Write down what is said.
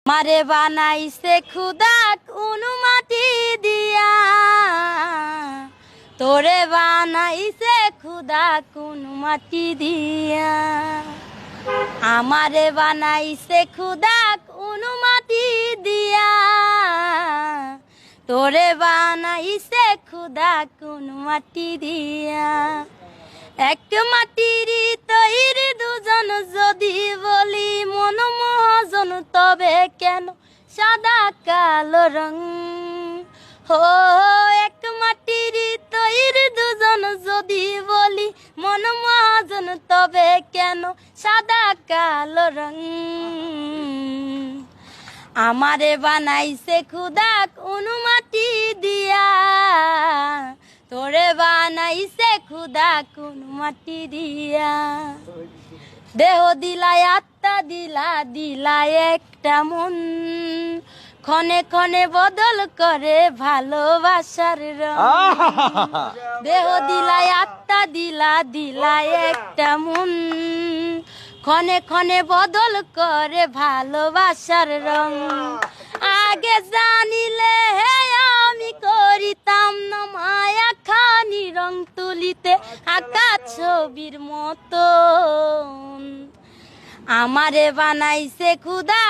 মারে বানাইছে খুদা কোন মাটি দিয়া, তোরে বানাইছে খুদা কোন মাটি দিয়া। আমারে বানাইছে খুদা কোন মাটি দিয়া, তোরে বানাইছে খুদা কোন মাটি দিয়া। এক মাটির তৈরি দুজন যদি বলি মন মহাজন, তবে কেন সাদা কালো রং? হো এক মাটির তৈরি দুজন যদি বলি মন মহাজন, তবে কেন সাদা কালো রং? আমারে বানাইছে খুদা কোন মাটি দিয়া, তোরে বানাইছে খুদা কোন মাটি দিয়া। দেহ দিলাই আত্মা দিলা, দিলাই একটা মন, ক্ষণে ক্ষণে বদল করে ভালোবাসার রং। দেহ দিলাই আত্মা দিলা, দিলাই একটা মন, ক্ষণে ক্ষণে বদল করে ভালোবাসার রং। আগে জানিলে আমি করিতাম না মায়া খানি রং তুলিতে আঁকা ছবির মতো। আমারে বানাইছে খুদা